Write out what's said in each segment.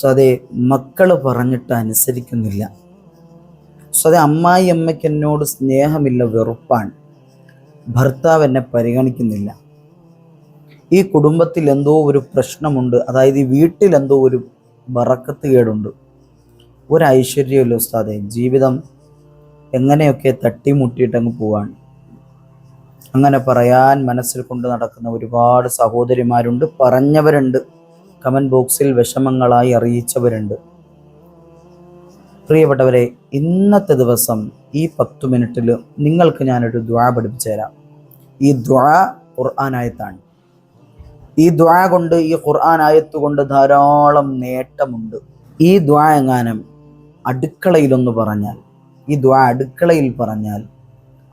ഉസ്താദേ, മക്കൾ പറഞ്ഞിട്ട് അനുസരിക്കുന്നില്ല. ഉസ്താദേ, അമ്മായി അമ്മയ്ക്ക് എന്നോട് സ്നേഹമില്ല, വെറുപ്പാണ്. ഭർത്താവ് എന്നെ പരിഗണിക്കുന്നില്ല. ഈ കുടുംബത്തിൽ എന്തോ ഒരു പ്രശ്നമുണ്ട്, അതായത് ഈ വീട്ടിൽ എന്തോ ഒരു ബറക്കത്ത് കേടുണ്ട്. ഒരു ഐശ്വര്യമില്ല ഉസ്താദേ. ജീവിതം എങ്ങനെയൊക്കെ തട്ടിമുട്ടിയിട്ടങ്ങ് പോവാണ്. അങ്ങനെ പറയാൻ മനസ്സിൽ കൊണ്ട് നടക്കുന്ന ഒരുപാട് സഹോദരിമാരുണ്ട്, പറഞ്ഞവരുണ്ട്, കമൻറ്റ് ബോക്സിൽ വിഷമങ്ങളായി അറിയിച്ചവരുണ്ട്. പ്രിയപ്പെട്ടവരെ, ഇന്നത്തെ ദിവസം ഈ 10 മിനിറ്റിൽ നിങ്ങൾക്ക് ഞാനൊരു ദുആ പഠിപ്പിച്ചു തരാം. ഈ ദുആ ഖുർആൻ ആയത്താണ്. ഈ ദുആ കൊണ്ട്, ഈ ഖുർആൻ ആയത്ത് കൊണ്ട് ധാരാളം നേട്ടമുണ്ട്. ഈ ദുആ എങ്ങാനും അടുക്കളയിലൊന്ന് പറഞ്ഞാൽ, ഈ ദുആ അടുക്കളയിൽ പറഞ്ഞാൽ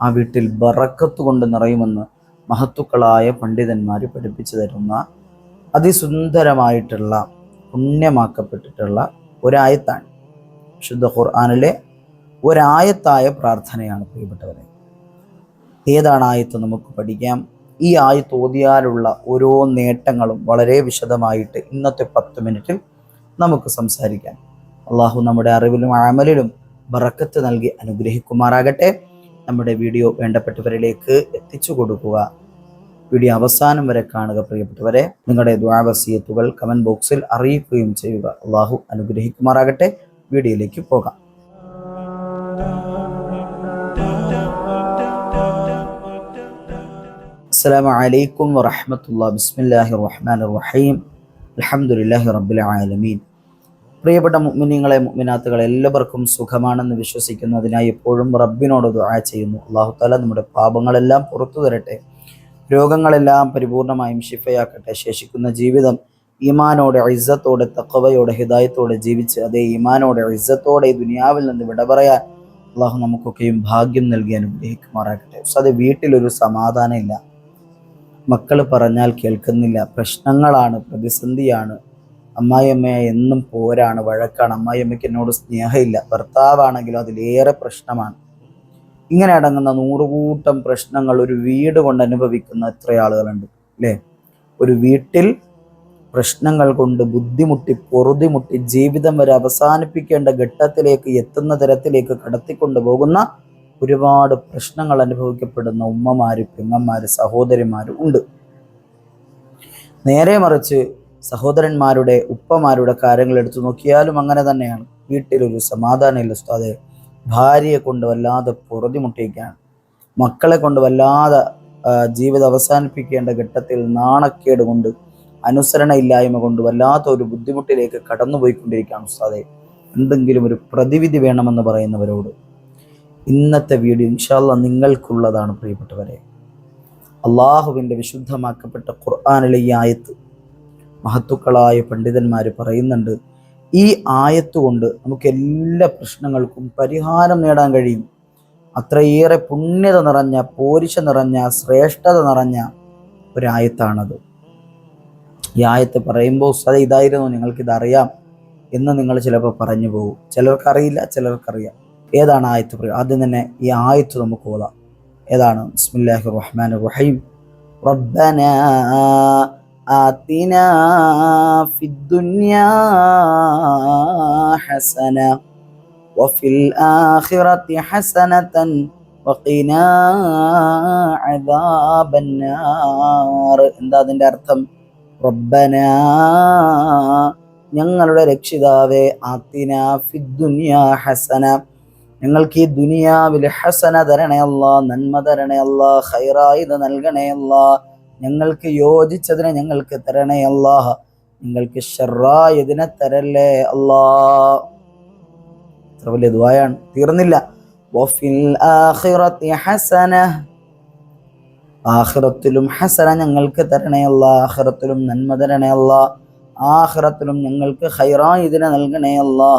ആ വീട്ടിൽ ബറക്കത്ത് കൊണ്ട് നിറയുമെന്ന് മഹത്തുക്കളായ പണ്ഡിതന്മാർ പഠിപ്പിച്ചു തരുന്ന അതിസുന്ദരമായിട്ടുള്ള പുണ്യമാക്കപ്പെട്ടിട്ടുള്ള ഒരായത്താണ്. ശുദ്ധ ഖുർആനിലെ ഒരായത്തായ പ്രാർത്ഥനയാണ് പ്രിയപ്പെട്ടവരെ. ഏതാണ് ആയത്ത് നമുക്ക് പഠിക്കാം. ഈ ആയത്ത് ഓതിയാലുള്ള ഓരോ നേട്ടങ്ങളും വളരെ വിശദമായിട്ട് ഇന്നത്തെ 10 മിനിറ്റിൽ നമുക്ക് സംസാരിക്കാം. അള്ളാഹു നമ്മുടെ അറിവിലും അമലിലും ബറക്കത്ത് നൽകി അനുഗ്രഹിക്കുമാറാകട്ടെ. നമ്മുടെ വീഡിയോ വേണ്ടപ്പെട്ടവരിലേക്ക് എത്തിച്ചു കൊടുക്കുക. വീഡിയോ അവസാനം വരെ കാണുക പ്രിയപ്പെട്ടവരെ. നിങ്ങളുടെ ദുആ വസിയത്തുകൾ കമൻറ്റ് ബോക്സിൽ അറിയിക്കുകയും ചെയ്യുക. അള്ളാഹു അനുഗ്രഹിക്കുമാറാകട്ടെ. വീഡിയോയിലേക്ക് പോകാം. അസ്സലാമു അലൈക്കും വറഹ്മത്തുള്ളാഹി. ബിസ്മില്ലാഹിർ റഹ്മാനിർ റഹീം. അൽഹംദുലില്ലാഹി റബ്ബിൽ ആലമീൻ. പ്രിയപ്പെട്ട മുഅ്മിനീങ്ങളെ, മുഅ്മിനാത്തുകളെ, എല്ലാവർക്കും സുഖമാണെന്ന് വിശ്വസിക്കുന്നു. അതിനായി എപ്പോഴും റബ്ബിനോട് ദുആ ചെയ്യുന്നു. അല്ലാഹു തആല നമ്മുടെ പാപങ്ങളെല്ലാം പുറത്തു തരട്ടെ, രോഗങ്ങളെല്ലാം പരിപൂർണമായും ശിഫയാക്കട്ടെ. ശേഷിക്കുന്ന ജീവിതം ഈമാനോടെ, ഇസ്സത്തോടെ, തഖ്വയോടെ, ഹിദായത്തോടെ ജീവിച്ച് അതേ ഈമാനോടെ, ഇസ്സത്തോടെ ഈ ദുനിയാവിൽ നിന്ന് വിട പറയാൻ അള്ളാഹു നമുക്കൊക്കെയും ഭാഗ്യം നൽകി അനുഗ്രഹിക്കുമാറാകട്ടെ. അത് വീട്ടിലൊരു സമാധാനം ഇല്ല, മക്കൾ പറഞ്ഞാൽ കേൾക്കുന്നില്ല, പ്രശ്നങ്ങളാണ്, പ്രതിസന്ധിയാണ്. അമ്മായിയമ്മയെ എന്നും പോരാണ്, വഴക്കാണ്. അമ്മായിയമ്മയ്ക്ക് എന്നോട് സ്നേഹമില്ല. ഭർത്താവാണെങ്കിലും അതിലേറെ പ്രശ്നമാണ്. ഇങ്ങനെ അടങ്ങുന്ന 100 കൂട്ടം പ്രശ്നങ്ങൾ ഒരു വീട് കൊണ്ട് അനുഭവിക്കുന്ന എത്ര ആളുകളുണ്ട് അല്ലേ? ഒരു വീട്ടിൽ പ്രശ്നങ്ങൾ കൊണ്ട് ബുദ്ധിമുട്ടി, പൊറുതിമുട്ടി, ജീവിതം വരെ അവസാനിപ്പിക്കേണ്ട ഘട്ടത്തിലേക്ക് എത്തുന്ന തരത്തിലേക്ക് കടത്തിക്കൊണ്ടു പോകുന്ന ഒരുപാട് പ്രശ്നങ്ങൾ അനുഭവിക്കപ്പെടുന്ന ഉമ്മമാര്, പെങ്ങന്മാര്, സഹോദരിമാര് ഉണ്ട്. നേരെ മറിച്ച് സഹോദരന്മാരുടെ, ഉപ്പമാരുടെ കാര്യങ്ങൾ എടുത്തു നോക്കിയാലും അങ്ങനെ തന്നെയാണ്. വീട്ടിലൊരു സമാധാനമില്ല ഉസ്താദേ. ഭാര്യയെ കൊണ്ട് വല്ലാതെ പൊറുതിമുട്ടിയിരിക്കുകയാണ്. മക്കളെ കൊണ്ട് വല്ലാതെ ജീവിതം അവസാനിപ്പിക്കേണ്ട ഘട്ടത്തിൽ നാണക്കേട് കൊണ്ട്, അനുസരണ ഇല്ലായ്മ കൊണ്ട് വല്ലാത്ത ഒരു ബുദ്ധിമുട്ടിലേക്ക് കടന്നുപോയിക്കൊണ്ടിരിക്കുകയാണ് ഉസ്താദേ. എന്തെങ്കിലും ഒരു പ്രതിവിധി വേണമെന്ന് പറയുന്നവരോട് ഇന്നത്തെ വീഡിയോ ഇൻഷാ അല്ലാഹ് നിങ്ങൾക്കുള്ളതാണ് പ്രിയപ്പെട്ടവരെ. അള്ളാഹുവിൻ്റെ വിശുദ്ധമാക്കപ്പെട്ട ഖുർആനിലെ ഈ ആയത്ത് മഹത്തുക്കളായ പണ്ഡിതന്മാർ പറയുന്നുണ്ട്, ഈ ആയത്ത് കൊണ്ട് നമുക്ക് എല്ലാ പ്രശ്നങ്ങൾക്കും പരിഹാരം നേടാൻ കഴിയും. അത്രയേറെ പുണ്യത നിറഞ്ഞ, പോരിശ നിറഞ്ഞ, ശ്രേഷ്ഠത നിറഞ്ഞ ഒരായത്താണത്. ഈ ആയത്ത് പറയുമ്പോൾ ഉസ്താദേ ഇതായിരുന്നു, നിങ്ങൾക്കിതറിയാം എന്ന് നിങ്ങൾ ചിലപ്പോൾ പറഞ്ഞു പോകും. ചിലർക്കറിയില്ല, ചിലർക്കറിയാം. ഏതാണ് ആയത്ത്? ആദ്യം തന്നെ ഈ ആയത്ത് നമുക്ക് ഓതാം. ഏതാണ്? ബിസ്മില്ലാഹിർ റഹ്മാനിർ റഹീം. റബ്ബനാ ആതിനാ ഫിദ്ദുനിയാ ഹസന വഫിൽ ആഖിറതി ഹസനതൻ വഖിനാ അദാബന്നാർ. എന്താ അതിൻ്റെ അർത്ഥം? റബ്ബനാ, ഞങ്ങളുടെ രക്ഷിതാവേ, ആതിനാ ഫിദ്ദുനിയാ ഹസന, ഞങ്ങൾക്ക് ഈ ദുനിയാവിൽ ഹസന തരണേ അല്ലാ, നന്മ തരണേ അല്ലാ, ഖൈറായത് നൽകണേ അല്ലാ, ഞങ്ങൾക്ക് യോജിച്ചതിനെ ഞങ്ങൾക്ക് തരണേ അല്ലാ, ഞങ്ങൾക്ക് ശർറായതിനെ തരല്ലേ അല്ലാ. ഇത്ര വലിയ ദുആയാണ്, തീർന്നില്ല. വഫിൽ ആഖിറതി ഹസന, ആഖിറത്തിലും ഹസന ഞങ്ങൾക്ക് തരണേ അല്ലാ, ആഖിറത്തിലും നന്മ തരണേ അല്ലാ, ആഖിറത്തിലും ഞങ്ങൾക്ക് ഖൈറായതിനെ നൽകണേ അല്ലാ.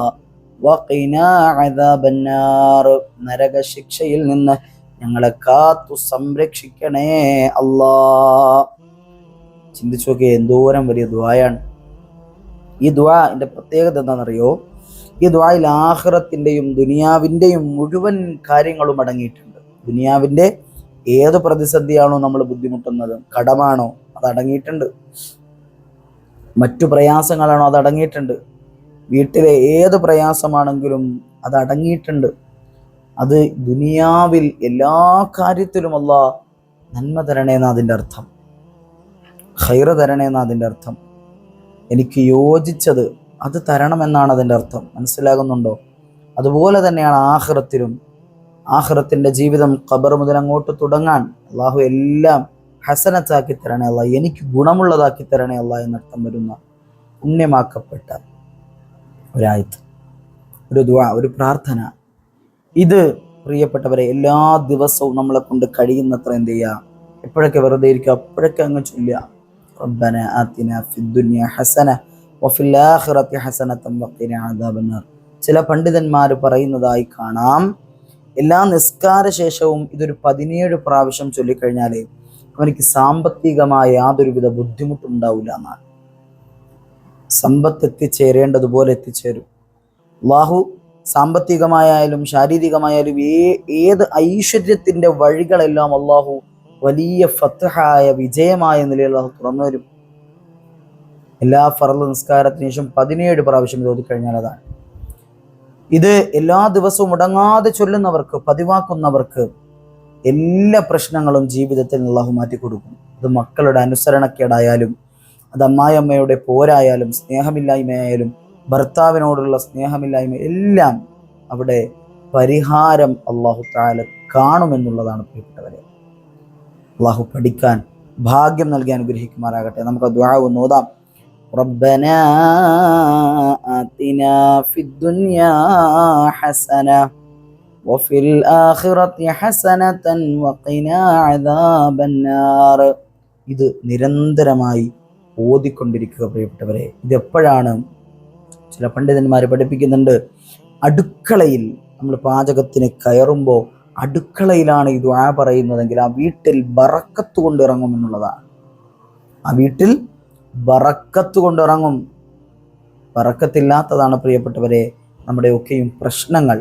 വഖിനാ അദാബന്നാർ, നരക ശിക്ഷയിൽ നിന്ന് ഞങ്ങളെ കാത്തു സംരക്ഷിക്കണേ അല്ലാ. ചിന്തിച്ചു നോക്കിയേ, എന്തോരം വലിയ ദുആയാണ്. ഈ ദുആന്റെ പ്രത്യേകത എന്താണെന്നറിയോ? ഈ ദുആയിൽ ആഖിറത്തിൻ്റെയും ദുനിയാവിൻ്റെയും മുഴുവൻ കാര്യങ്ങളും അടങ്ങിയിട്ടുണ്ട്. ദുനിയാവിൻ്റെ ഏത് പ്രതിസന്ധിയാണോ നമ്മൾ ബുദ്ധിമുട്ടുന്നത്, കടമാണോ, അത് അടങ്ങിയിട്ടുണ്ട്. മറ്റു പ്രയാസങ്ങളാണോ, അത് അടങ്ങിയിട്ടുണ്ട്. വീട്ടിലെ ഏത് പ്രയാസമാണെങ്കിലും അത് അടങ്ങിയിട്ടുണ്ട്. അത് ദുനിയാവിൽ എല്ലാ കാര്യത്തിലും അല്ലാഹ് നന്മ തരണേന്ന് അതിൻ്റെ അർത്ഥം, ഖൈറ് തരണേന്ന് അതിൻ്റെ അർത്ഥം. എനിക്ക് യോജിച്ചത് അത് തരണമെന്നാണ് അതിൻ്റെ അർത്ഥം. മനസ്സിലാകുന്നുണ്ടോ? അതുപോലെ തന്നെയാണ് ആഖിറത്തിലും. ആഖിറത്തിൻ്റെ ജീവിതം ഖബർ മുതൽ അങ്ങോട്ട് തുടങ്ങാൻ അള്ളാഹു എല്ലാം ഹസനത്താക്കി തരണേ അല്ലാ, എനിക്ക് ഗുണമുള്ളതാക്കി തരണേ അല്ലാ എന്നർത്ഥം വരുന്ന പുണ്യമാക്കപ്പെട്ട ഒരായത്ത്, ഒരു ദുആ, ഒരു പ്രാർത്ഥന. ഇത് പ്രിയപ്പെട്ടവരെ എല്ലാ ദിവസവും നമ്മളെ കൊണ്ട് കഴിയുന്നത്ര എന്ത് ചെയ്യുക, എപ്പോഴൊക്കെ വെറുതെ ഇരിക്കുക അപ്പോഴൊക്കെ അങ്ങ് ചൊല്ലുക. റബ്ബന ആതിന ഫിദ്ദുനിയ ഹസന വഫിൽ ആഖിറതി ഹസനതൻ വഖിന അദാബന്നാർ. ചില പണ്ഡിതന്മാർ പറയുന്നതായി കാണാം, എല്ലാ നിസ്കാര ശേഷവും ഇതൊരു 17 പ്രാവശ്യം ചൊല്ലിക്കഴിഞ്ഞാൽ അവനിക്ക് സാമ്പത്തികമായ യാതൊരുവിധ ബുദ്ധിമുട്ടുണ്ടാവില്ല എന്നാണ്. സമ്പത്ത് എത്തിച്ചേരേണ്ടതുപോലെ എത്തിച്ചേരും. അല്ലാഹു സാമ്പത്തികമായാലും ശാരീരികമായാലും ഏത് ഐശ്വര്യത്തിൻ്റെ വഴികളെല്ലാം അള്ളാഹു വലിയ ഫത്ഹായ വിജയമായ നിലയിൽ അള്ളാഹു തുറന്നു വരും. എല്ലാ ഫർള് നിസ്കാരത്തിന് ശേഷം 17 പ്രാവശ്യം ഇത് ഓതിക്കഴിഞ്ഞാൽ അതാണ്. ഇത് എല്ലാ ദിവസവും മുടങ്ങാതെ ചൊല്ലുന്നവർക്ക്, പതിവാക്കുന്നവർക്ക് എല്ലാ പ്രശ്നങ്ങളും ജീവിതത്തിൽ അള്ളാഹു മാറ്റിക്കൊടുക്കും. അത് മക്കളുടെ അനുസരണക്കേടായാലും, അത് അമ്മായിയമ്മയുടെ പോരായാലും, സ്നേഹമില്ലായ്മയായാലും, ഭർത്താവിനോടുള്ള സ്നേഹമില്ലായ്മ, എല്ലാം അവിടെ പരിഹാരം അള്ളാഹു തആല കാണുമെന്നുള്ളതാണ് പ്രിയപ്പെട്ടവരെ. അള്ളാഹു പഠിക്കാൻ ഭാഗ്യം നൽകി അനുഗ്രഹിക്കുമാറാകട്ടെ. നമുക്ക് ദുആ ഒന്ന് ഓതാം. റബ്ബനാ ആതിനാ ഫിദ്ദുനിയാ ഹസന വഫിൽ ആഖിറതി ഹസനതൻ വഖിനാ അദാബന്നാർ. ഇത് നിരന്തരമായി ഓതിക്കൊണ്ടിരിക്കുക പ്രിയപ്പെട്ടവരെ. ഇതെപ്പോഴാണ്? ചില പണ്ഡിതന്മാർ പഠിപ്പിക്കുന്നുണ്ട്, അടുക്കളയിൽ നമ്മൾ പാചകത്തിന് കയറുമ്പോൾ അടുക്കളയിലാണ് ഈ ദുആ പറയുന്നതെങ്കിൽ ആ വീട്ടിൽ ബറക്കത്ത് കൊണ്ടിറങ്ങുമെന്നുള്ളതാണ്. ആ വീട്ടിൽ ബറക്കത്ത് കൊണ്ടിറങ്ങും. ബറക്കത്തില്ലാത്തതാണ് പ്രിയപ്പെട്ടവരെ നമ്മുടെ ഒക്കെയും പ്രശ്നങ്ങൾ.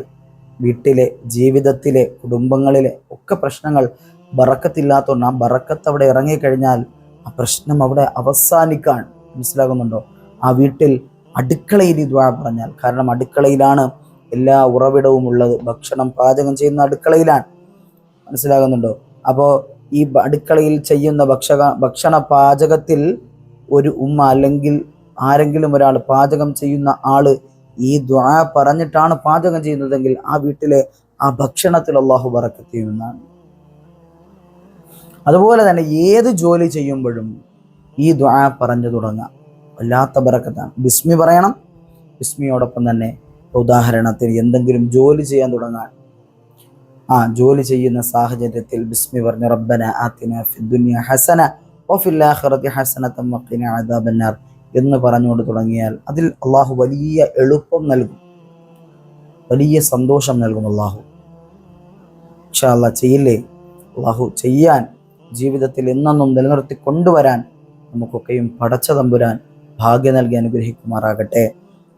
വീട്ടിലെ, ജീവിതത്തിലെ, കുടുംബങ്ങളിലെ ഒക്കെ പ്രശ്നങ്ങൾ ബറക്കത്തില്ലാത്തതുകൊണ്ട് ആ ബറക്കത്ത് അവിടെ ഇറങ്ങിക്കഴിഞ്ഞാൽ ആ പ്രശ്നം അവിടെ അവസാനിക്കാൻ. മനസ്സിലാകുന്നുണ്ടോ? ആ വീട്ടിൽ അടുക്കളയിൽ ഈ ദുആ പറഞ്ഞാൽ, കാരണം അടുക്കളയിലാണ് എല്ലാ ഉറവിടവും ഉള്ളത്. ഭക്ഷണം പാചകം ചെയ്യുന്ന അടുക്കളയിലാണ്. മനസ്സിലാകുന്നുണ്ടോ? അപ്പോൾ ഈ അടുക്കളയിൽ ചെയ്യുന്ന ഭക്ഷണ പാചകത്തിൽ ഒരു ഉമ്മ അല്ലെങ്കിൽ ആരെങ്കിലും ഒരാൾ പാചകം ചെയ്യുന്ന ആള് ഈ ദുആ പറഞ്ഞിട്ടാണ് പാചകം ചെയ്യുന്നതെങ്കിൽ ആ വീട്ടിലെ ആ ഭക്ഷണത്തിൽ അല്ലാഹു ബറക്കത്ത് ചെയ്യുമെന്നാണ്. അതുപോലെ തന്നെ ഏത് ജോലി ചെയ്യുമ്പോഴും ഈ ദുആ പറഞ്ഞു തുടങ്ങാം, വല്ലാത്ത ബറക്കത്താണ്. ബിസ്മി പറയണം. ബിസ്മിയോടൊപ്പം തന്നെ ഉദാഹരണത്തിന് എന്തെങ്കിലും ജോലി ചെയ്യാൻ തുടങ്ങാൻ, ജോലി ചെയ്യുന്ന സാഹചര്യത്തിൽ ബിസ്മി പറഞ്ഞ് റബ്ബന ആതിന ഫിദ്ദുനിയ ഹസന വഫിൽ ആഖിറതി ഹസനതൻ വഖിന അദാബന്നാർ എന്ന് പറഞ്ഞുകൊണ്ട് തുടങ്ങിയാൽ അതിൽ അള്ളാഹു വലിയ എളുപ്പം നൽകും, വലിയ സന്തോഷം നൽകും അള്ളാഹു. ഇൻഷാ അല്ലാഹ് ചെയ്യില്ലേ? അള്ളാഹു ചെയ്യാൻ, ജീവിതത്തിൽ എന്നെന്നും നിലനിർത്തി കൊണ്ടുവരാൻ നമുക്കൊക്കെയും പടച്ച തമ്പുരാൻ ഭാഗ്യം നൽകി അനുഗ്രഹിക്കുമാറാകട്ടെ.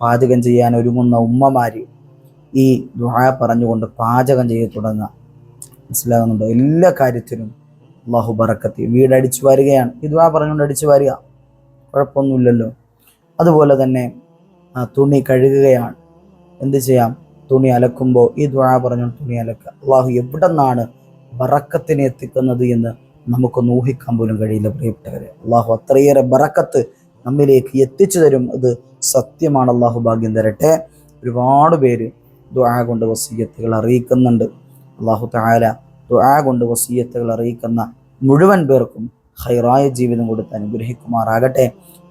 പാചകം ചെയ്യാൻ ഒരുങ്ങുന്ന ഉമ്മമാര് ഈ ദുആ പറഞ്ഞുകൊണ്ട് പാചകം ചെയ്ത് തുടങ്ങുക. മനസ്സിലാകുന്നുണ്ടോ? എല്ലാ കാര്യത്തിലും അല്ലാഹു ബറക്കത്ത്. വീടടിച്ചു വാരുകയാണ്, ഈ ദുആ പറഞ്ഞുകൊണ്ട് അടിച്ചു വാരുക, കുഴപ്പമൊന്നുമില്ലല്ലോ. അതുപോലെ തന്നെ തുണി കഴുകുകയാണ്, എന്ത് ചെയ്യാം? തുണി അലക്കുമ്പോൾ ഈ ദുആ പറഞ്ഞുകൊണ്ട് തുണി അലക്കുക. അള്ളാഹു എവിടെ നിന്നാണ് ബറക്കത്തിനെ എത്തിക്കുന്നത് എന്ന് നമുക്കൊന്ന് ഊഹിക്കാൻ പോലും കഴിയില്ല പ്രിയപ്പെട്ടവരെ. അള്ളാഹു അത്രയേറെ ബറക്കത്ത് നമ്മിലേക്ക് എത്തിച്ചു തരും, അത് സത്യമാണ്. അള്ളാഹു ഭാഗ്യം തരട്ടെ. ഒരുപാട് പേര് ദുആ കൊണ്ട് വസിയ്യത്തുകൾ അറിയിക്കുന്നുണ്ട്. അള്ളാഹു തആല ദുആ കൊണ്ട് വസിയ്യത്തുകൾ അറിയിക്കുന്ന മുഴുവൻ പേർക്കും ഖൈറായ ജീവിതം കൊടുത്ത് അനുഗ്രഹിക്കുമാറാകട്ടെ.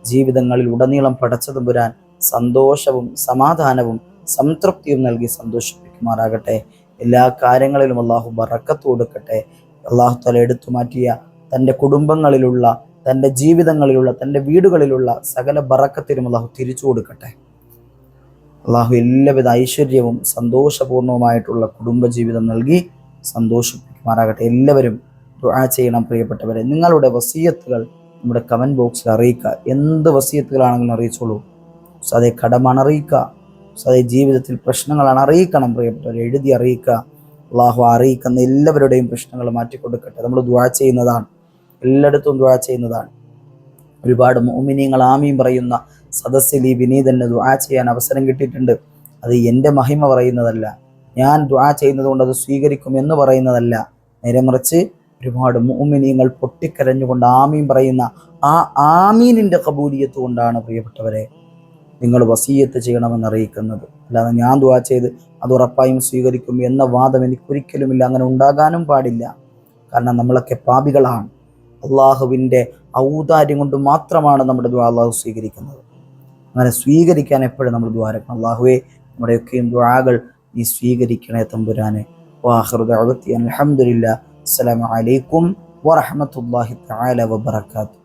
ജീവിതങ്ങളിൽ ഉടനീളം പടച്ച തമ്പുരാൻ സന്തോഷവും സമാധാനവും സംതൃപ്തിയും നൽകി സന്തോഷിപ്പിക്കുമാറാകട്ടെ. എല്ലാ കാര്യങ്ങളിലും അള്ളാഹു ബറക്കത്ത് കൊടുക്കട്ടെ. അള്ളാഹു തആല എടുത്തു മാറ്റിയ തൻ്റെ കുടുംബങ്ങളിലുള്ള, തൻ്റെ ജീവിതങ്ങളിലുള്ള, തൻ്റെ വീടുകളിലുള്ള സകല ബറക്കത്തിനും അള്ളാഹു തിരിച്ചു കൊടുക്കട്ടെ. അള്ളാഹു എല്ലാവിധ ഐശ്വര്യവും സന്തോഷപൂർണവുമായിട്ടുള്ള കുടുംബജീവിതം നൽകി സന്തോഷിപ്പിക്കുമാറാകട്ടെ. എല്ലാവരും ദുആ ചെയ്യണം പ്രിയപ്പെട്ടവരെ. നിങ്ങളുടെ വസിയത്തുകൾ നമ്മുടെ കമൻറ്റ് ബോക്സിൽ അറിയിക്കുക. എന്ത് വസിയത്തുകളാണെങ്കിലും അറിയിച്ചോളൂ. അതേ കടമാണ് അറിയിക്കുക, അതേ ജീവിതത്തിൽ പ്രശ്നങ്ങളാണ് അറിയിക്കണം പ്രിയപ്പെട്ടവരെ, എഴുതി അറിയിക്കുക. അള്ളാഹു അറിയിക്കുന്ന എല്ലാവരുടെയും പ്രശ്നങ്ങൾ മാറ്റിക്കൊടുക്കട്ടെ. നമ്മൾ ദുആ ചെയ്യുന്നതാണ്, എല്ലായിടത്തും ദുആ ചെയ്യുന്നതാണ്. ഒരുപാട് മുഅ്മിനീങ്ങൾ ആമീൻ പറയുന്ന സദസ്സിൽ ഈ വിനീതന് ദുആ ചെയ്യാൻ അവസരം കിട്ടിയിട്ടുണ്ട്. അത് എൻ്റെ മഹിമ പറയുന്നതല്ല, ഞാൻ ദുആ ചെയ്യുന്നത് കൊണ്ട് അത് സ്വീകരിക്കും എന്ന് പറയുന്നതല്ല. നേരെ മറിച്ച് ഒരുപാട് മുഅ്മിനീങ്ങൾ പൊട്ടിക്കരഞ്ഞുകൊണ്ട് ആമീൻ പറയുന്ന ആ ആമീനിൻ്റെ കബൂലിയത്ത് കൊണ്ടാണ് പ്രിയപ്പെട്ടവരെ നിങ്ങൾ വസീയത്ത് ചെയ്യണമെന്ന് അറിയിക്കുന്നത്. അല്ലാതെ ഞാൻ ദുആ ചെയ്ത് അത് ഉറപ്പായും സ്വീകരിക്കും എന്ന വാദം എനിക്കൊരിക്കലുമില്ല. അങ്ങനെ ഉണ്ടാകാനും പാടില്ല. കാരണം നമ്മളൊക്കെ പാപികളാണ്. അള്ളാഹുവിൻ്റെ ഔദാര്യം കൊണ്ട് മാത്രമാണ് നമ്മുടെ ദുആ അള്ളാഹു സ്വീകരിക്കുന്നത്. അങ്ങനെ സ്വീകരിക്കാൻ എപ്പോഴും നമ്മൾ ദ്വാരക്കണം. അള്ളാഹുവേ, നമ്മുടെയൊക്കെയും ദുആകൾ നീ സ്വീകരിക്കണേ തമ്പുരാനെ. വാഖിറു ദഅവതി അൽഹംദുലില്ലാഹ്. അസ്സലാമു അലൈക്കും വറഹ്മത്തുള്ളാഹി തആല വബറകാതുഹു.